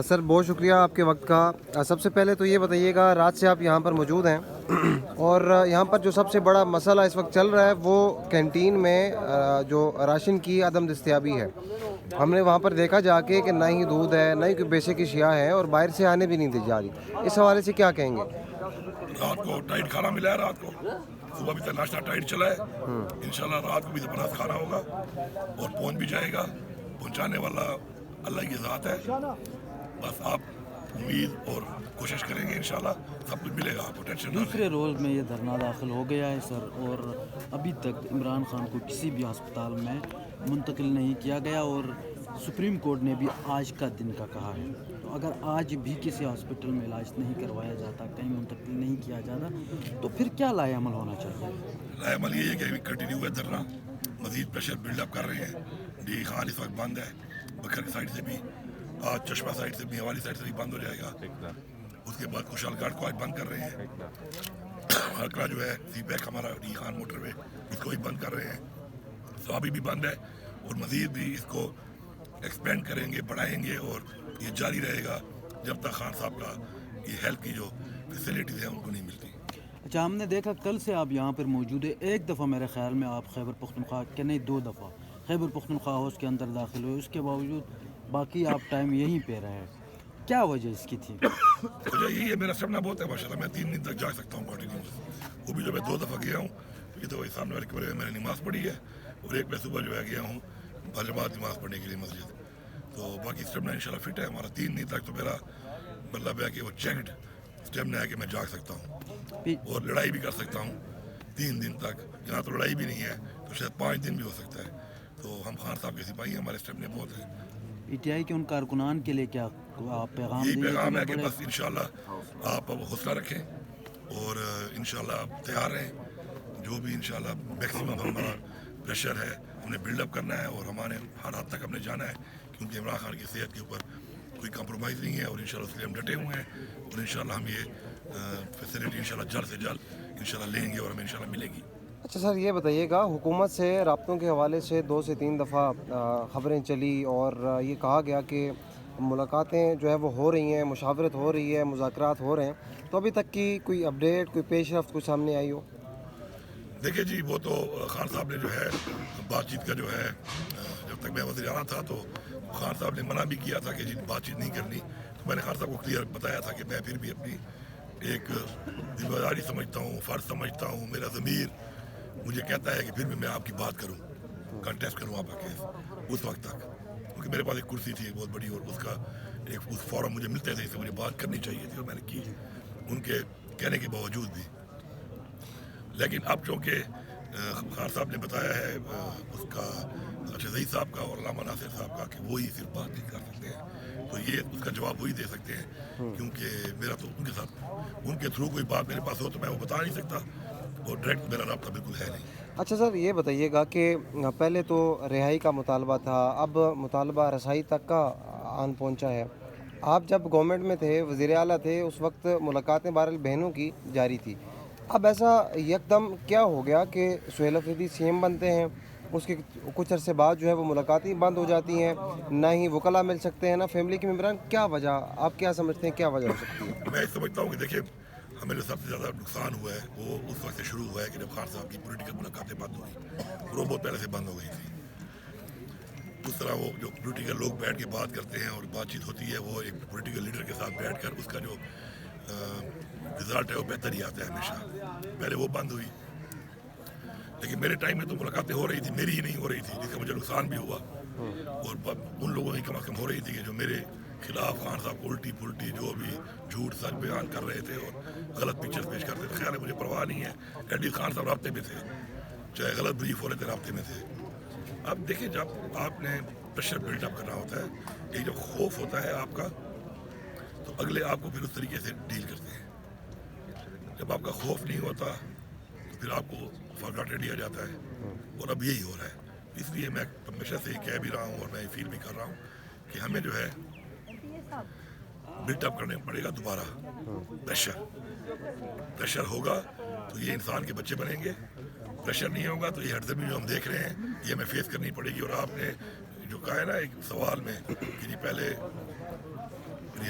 سر بہت شکریہ آپ کے وقت کا۔ سب سے پہلے تو یہ بتائیے گا، رات سے آپ یہاں پر موجود ہیں اور یہاں پر جو سب سے بڑا مسئلہ اس وقت چل رہا ہے وہ کینٹین میں جو راشن کی عدم دستیابی ہے۔ ہم نے وہاں پر دیکھا جا کے کہ نہ ہی دودھ ہے، نہ ہی کوئی بیسک اشیاء ہے اور باہر سے آنے بھی نہیں دی جا رہی۔ اس حوالے سے کیا کہیں گے؟ رات کو ٹائٹ کھانا ملا ہے، رات کو صبح بھی تک ناشتہ ٹائٹ چلا ہے۔ انشاءاللہ رات کو بھی زبردست کھانا ہوگا اور پہنچ بھی جائے گا۔ پہنچانے والا اللہ کی ذات ہے، بس آپ امید اور کوشش کریں گے، انشاءاللہ سب کچھ ملے گا آپ کو، ٹینشن نہ لیں۔ دوسرے روز میں یہ دھرنا داخل ہو گیا ہے سر، اور ابھی تک عمران خان کو کسی بھی ہسپتال میں منتقل نہیں کیا گیا، اور سپریم کورٹ نے بھی آج کا دن کا کہا ہے۔ تو اگر آج بھی کسی ہاسپٹل میں علاج نہیں کروایا جاتا، کہیں منتقل نہیں کیا جاتا، تو پھر کیا لائے عمل ہونا چاہیے؟ لائے عمل یہ ہے کہ ابھی کنٹینیو ہے دھرنا، مزید پریشر بلڈ اپ کر رہے ہیں۔ ڈی خان اس وقت بند ہے، بکھر کی سائڈ سے بھی، آج چشمہ سائڈ سے بھی، والی سائڈ سے بھی بند ہو جائے گا۔ اس کے بعد کشال گاٹ کو آج بند کر رہے ہیں۔ ہکڑا جو ہے سی پیک ہمارا ڈی خان موٹر وے، اس کو بھی بند کر رہے ہیں۔ سوابی بھی بند ہے اور مزید بھی اس کو ایکسپینڈ کریں گے، بڑھائیں گے، اور یہ جاری رہے گا جب تک خان صاحب کا یہ ہیلتھ کی جو فیسلٹیز ہیں ان کو نہیں ملتی۔ اچھا، ہم نے دیکھا کل سے آپ یہاں پر موجود ہے، ایک دفعہ میرے خیال میں آپ خیبر پختونخوا کے نہیں 2 دفعہ خیبر پختونخوا ہاؤس کے اندر داخل ہوئے، اس کے باوجود باقی آپ ٹائم یہیں پہ رہے، کیا وجہ اس کی تھی؟ وجہ یہی ہے، میرا اسٹیمنا بہت ہے ماشاءاللہ، میں 3 دن تک جاگ سکتا ہوں کنٹینیوس۔ وہ بھی جو میں 2 دفعہ گیا ہوں، یہ تو وہی سامنے والے کمرے میں میں نے نماز پڑھی ہے، اور ایک میں صبح جو ہے گیا ہوں بجماعت نماز پڑھنے کے لیے مسجد۔ تو باقی اسٹیمنا انشاءاللہ فٹ ہے ہمارا۔ 3 دن تک تو میرا مطلب ہے کہ وہ چیکڈ اسٹیمنا ہے کہ میں جاگ سکتا ہوں اور لڑائی بھی کر سکتا ہوں 3 دن تک۔ یہاں تو لڑائی بھی نہیں ہے تو شاید 5 دن بھی ہو سکتا ہے۔ تو ہم خان صاحب کے سپاہی ہیں، ہمارے اسٹیمنے بہت ہیں۔ پی ٹی آئی کے ان کارکنان کے لیے کیا آپ پیغام یہی دیں گے؟ پیغام ہے کہ بس انشاءاللہ آپ اب حوصلہ رکھیں اور انشاءاللہ آپ تیار رہیں۔ جو بھی انشاءاللہ میکسیمم ہمارا پریشر ہے ہم نے بلڈ اپ کرنا ہے، اور ہمارے ہر حد تک ہم نے جانا ہے، کیونکہ عمران خان کی صحت کے اوپر کوئی کمپرومائز نہیں ہے، اور انشاءاللہ اس کے لیے ہم ڈٹے ہوئے ہیں، اور انشاءاللہ ہم یہ فیسلٹی انشاءاللہ جلد سے جلد انشاءاللہ لیں گے اور ہمیں انشاءاللہ ملے گی۔ اچھا سر، یہ بتائیے گا، حکومت سے رابطوں کے حوالے سے 2 سے 3 دفعہ خبریں چلی اور یہ کہا گیا کہ ملاقاتیں جو ہے وہ ہو رہی ہیں، مشاورت ہو رہی ہے، مذاکرات ہو رہے ہیں، تو ابھی تک کی کوئی اپڈیٹ، کوئی پیش رفت کوئی سامنے آئی ہو؟ دیکھیں جی، وہ تو خان صاحب نے جو ہے بات چیت کا جو ہے، جب تک میں وزیر اعلیٰ تھا تو خان صاحب نے منع بھی کیا تھا کہ جی بات چیت نہیں کرنی، تو میں نے خان صاحب کو کلیئر بتایا تھا کہ میں پھر بھی اپنی ایک ذمہ داری سمجھتا ہوں، فرض سمجھتا ہوں، میرا ضمیر مجھے کہتا ہے کہ پھر بھی میں آپ کی بات کروں، کنٹیسٹ کروں آپ کا کیس اس وقت تک، کیونکہ میرے پاس ایک کرسی تھی ایک بہت بڑی، اور اس کا ایک اس فورم مجھے ملتے تھے، اس سے مجھے بات کرنی چاہیے تھی، اور میں نے کی ان کے کہنے کے باوجود بھی۔ لیکن اب چونکہ خان صاحب نے بتایا ہے اس کا شہزئی صاحب کا اور علامہ ناصر صاحب کا کہ وہی صرف بات نہیں کر سکتے ہیں، تو یہ اس کا جواب وہی دے سکتے ہیں، کیونکہ میرا تو ان کے ساتھ ان کے تھرو کوئی بات میرے پاس ہو تو میں وہ بتا نہیں سکتا، اور ڈائریکٹ میرا رابطہ بالکل ہے نہیں۔ اچھا سر، یہ بتائیے گا کہ پہلے تو رہائی کا مطالبہ تھا، اب مطالبہ رسائی تک کا آن پہنچا ہے۔ آپ جب گورنمنٹ میں تھے، وزیر اعلیٰ تھے، اس وقت ملاقاتیں بہرحال بہنوں کی جاری تھی۔ اب ایسا یکدم کیا ہو گیا کہ سہیل افریدی سی ایم بنتے ہیں، اس کے کچھ عرصے بعد جو ہے وہ ملاقاتیں بند ہو جاتی ہیں، نہ ہی وکلاء مل سکتے ہیں، نہ فیملی کے ممبران؟ کیا وجہ، آپ کیا سمجھتے ہیں کیا وجہ ہو سکتی ہے؟ میں سمجھتا ہوں کہ دیکھیں، ہمیں جو سب سے زیادہ نقصان ہوا ہے وہ اس وقت سے شروع ہوا ہے کہ جب خان صاحب کی پولیٹیکل ملاقاتیں بند ہوئی، اور وہ بہت پہلے سے بند ہو گئی تھی۔ اس طرح وہ جو پولیٹیکل لوگ بیٹھ کے بات کرتے ہیں اور بات چیت ہوتی ہے، وہ ایک پولیٹیکل لیڈر کے ساتھ بیٹھ کر اس کا جو رزلٹ ہے وہ بہتر ہی آتا ہے ہمیشہ۔ پہلے وہ بند ہوئی، لیکن میرے ٹائم میں تو ملاقاتیں ہو رہی تھی، میری ہی نہیں ہو رہی تھی، جس کا مجھے نقصان بھی ہوا، اور ان لوگوں کی کم از کم ہو رہی تھی کہ جو میرے خلاف خان صاحب کو الٹی پلٹی جو بھی جھوٹ سچ بیان کر رہے تھے اور غلط پکچر پیش کرتے تھے۔ خیر ہے، مجھے پرواہ نہیں ہے، ایٹ لیسٹ خان صاحب رابطے میں تھے، چاہے غلط بریف ہو رہے تھے رابطے میں تھے۔ اب دیکھیں، جب آپ نے پریشر بلڈ اپ کرنا ہوتا ہے، ایک جب خوف ہوتا ہے آپ کا، تو اگلے آپ کو پھر اس طریقے سے ڈیل کرتے ہیں۔ جب آپ کا خوف نہیں ہوتا تو پھر آپ کو فرگاٹے لیا جاتا ہے، اور اب یہی ہو رہا ہے۔ اس لیے میں ہمیشہ سے کہہ بھی رہا ہوں اور میں فیل بھی کر رہا ہوں کہ ہمیں جو ہے بلڈ اپ کرنے پڑے گا دوبارہ۔ پریشر ہوگا تو یہ انسان کے بچے بنیں گے، پریشر نہیں ہوگا تو یہ ہرزمی جو ہم دیکھ رہے ہیں یہ ہمیں فیس کرنی پڑے گی۔ اور آپ نے جو کہا ہے نا ایک سوال میں کہ جی پہلے